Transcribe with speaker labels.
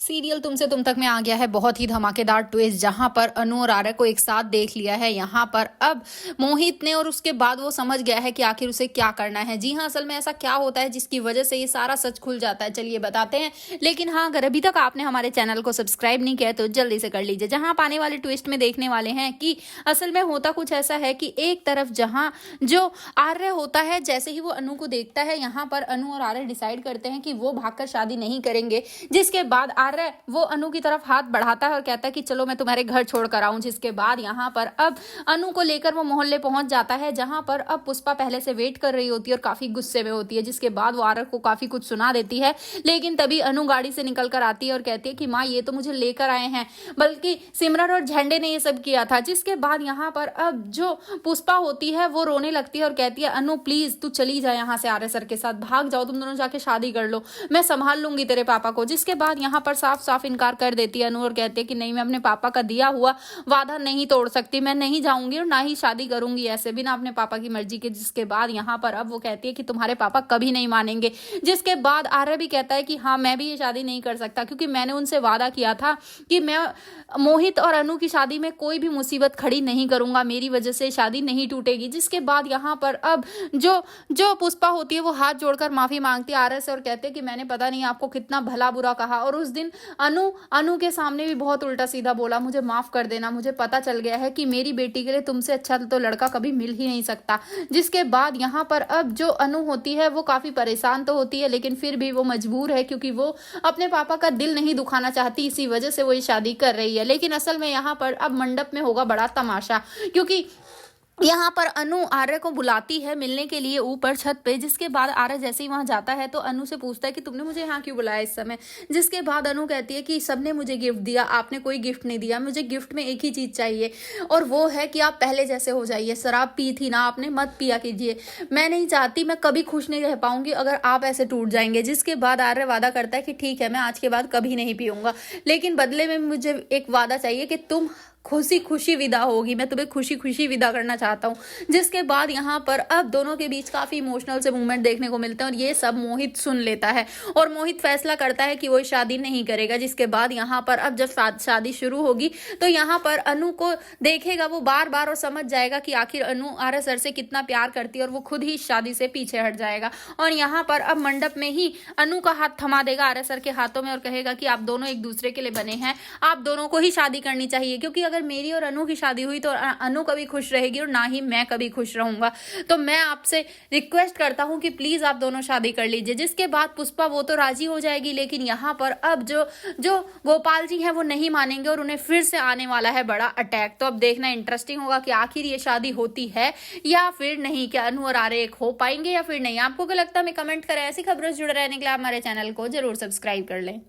Speaker 1: Serial तुमसे तुम तक में आ गया है बहुत ही धमाकेदार ट्विस्ट, जहां पर अनु और आर्य को एक साथ देख लिया है। यहाँ पर अब मोहित ने, और उसके बाद वो समझ गया है कि आखिर उसे क्या करना है। जी हाँ, असल में ऐसा क्या होता है जिसकी वजह से ये सारा सच खुल जाता है, चलिए बताते हैं। लेकिन हाँ, अगर अभी तक आपने हमारे चैनल को सब्सक्राइब नहीं किया तो जल्दी से कर लीजिए। जहां आप आने वाले ट्विस्ट में देखने वाले हैं कि असल में होता कुछ ऐसा है कि एक तरफ जहाँ जो आर्य होता है, जैसे ही वो अनु को देखता है, यहाँ पर अनु और आर्य डिसाइड करते हैं कि वो भागकर शादी नहीं करेंगे। जिसके बाद आर्य वो अनु की तरफ हाथ बढ़ाता है और कहता है कि चलो मैं तुम्हारे घर छोड़कर आऊं। जिसके बाद यहाँ पर अब अनु को लेकर वो मोहल्ले पहुंच जाता है, जहां पर अब पुष्पा पहले से वेट कर रही होती है और काफी गुस्से में होती है। जिसके बाद वो आर्य को काफी कुछ सुना देती है, लेकिन तभी अनु गाड़ी से निकल कर आती है और कहती है कि माँ, ये तो मुझे लेकर आए हैं, बल्कि सिमरन और झंडे ने ये सब किया था। जिसके बाद यहाँ पर अब जो पुष्पा होती है वो रोने लगती है और कहती है, अनु प्लीज तू चली जा यहाँ से, आर्य सर के साथ भाग जाओ, तुम दोनों जाके शादी कर लो, मैं संभाल लूंगी तेरे पापा को। जिसके बाद यहाँ पर साफ साफ इनकार कर देती है अनु और कहती है कि नहीं, मैं अपने पापा का दिया हुआ वादा नहीं तोड़ सकती, मैं नहीं जाऊंगी और ना ही शादी करूंगी ऐसे बिना अपने पापा की मर्जी के। जिसके बाद यहाँ पर अब वो कहती है कि तुम्हारे पापा कभी नहीं मानेंगे। जिसके बाद आर्य भी कहता है कि हाँ, मैं भी ये शादी नहीं कर सकता, क्योंकि मैंने उनसे वादा किया था कि मैं मोहित और अनु की शादी में कोई भी मुसीबत खड़ी नहीं करूंगा, मेरी वजह से शादी नहीं टूटेगी। जिसके बाद यहाँ पर अब जो पुष्पा होती है वो हाथ जोड़कर माफी मांगती है आर्य से और कहते हैं कि मैंने पता नहीं आपको कितना भला बुरा कहा, और उस दिन अनु के सामने भी बहुत उल्टा सीधा बोला, मुझे माफ कर देना, मुझे पता चल गया है कि मेरी बेटी के लिए तुमसे अच्छा तो लड़का कभी मिल ही नहीं सकता। जिसके बाद यहाँ पर अब जो अनु होती है वो काफी परेशान तो होती है, लेकिन फिर भी वो मजबूर है, क्योंकि वो अपने पापा का दिल नहीं दुखाना चाहती, इसी वजह से वो ये शादी कर रही है। लेकिन असल में यहाँ पर अब मंडप में होगा बड़ा तमाशा, क्योंकि यहाँ पर अनु आर्य को बुलाती है मिलने के लिए ऊपर छत पे। जिसके बाद आर्य जैसे ही वहां जाता है तो अनु से पूछता है कि तुमने मुझे यहाँ क्यों बुलाया इस समय। जिसके बाद अनु कहती है कि सबने मुझे गिफ्ट दिया, आपने कोई गिफ्ट नहीं दिया, मुझे गिफ्ट में एक ही चीज चाहिए, और वो है कि आप पहले जैसे हो जाइए। शराब पी थी ना आपने, मत पिया कीजिए, मैं नहीं चाहती, मैं कभी खुश नहीं रह पाऊंगी अगर आप ऐसे टूट जाएंगे। जिसके बाद आर्य वादा करता है कि ठीक है, मैं आज के बाद कभी नहीं पीऊंगा, लेकिन बदले में मुझे एक वादा चाहिए कि तुम खुशी खुशी विदा होगी, मैं तुम्हें खुशी खुशी विदा करना चाहता हूँ। जिसके बाद यहाँ पर अब दोनों के बीच काफी इमोशनल से मूवमेंट देखने को मिलते हैं, और ये सब मोहित सुन लेता है और मोहित फैसला करता है कि वो शादी नहीं करेगा। जिसके बाद यहाँ पर अब जब शादी शुरू होगी तो यहाँ पर अनु को देखेगा वो बार बार और समझ जाएगा कि आखिर अनु आर्य सर से कितना प्यार करती है, और वो खुद ही शादी से पीछे हट जाएगा। और यहाँ पर अब मंडप में ही अनु का हाथ थमा देगा आर्य सर के हाथों में और कहेगा कि आप दोनों एक दूसरे के लिए बने हैं, आप दोनों को ही शादी करनी चाहिए, क्योंकि अगर मेरी और अनु की शादी हुई तो अनु कभी खुश रहेगी और ना ही मैं कभी खुश रहूंगा। तो मैं आपसे रिक्वेस्ट करता हूं कि प्लीज आप दोनों शादी कर लीजिए। जिसके बाद पुष्पा वो तो राजी हो जाएगी, लेकिन यहाँ पर अब जो गोपाल जी हैं वो नहीं मानेंगे और उन्हें फिर से आने वाला है बड़ा अटैक। तो अब देखना इंटरेस्टिंग होगा कि आखिर ये शादी होती है या फिर नहीं, क्या अनु और आर्य एक हो पाएंगे या फिर नहीं। आपको क्या लगता है, हमें कमेंट करें। ऐसी खबरों से जुड़े रहने के लिए आप हमारे चैनल को जरूर सब्सक्राइब कर लें।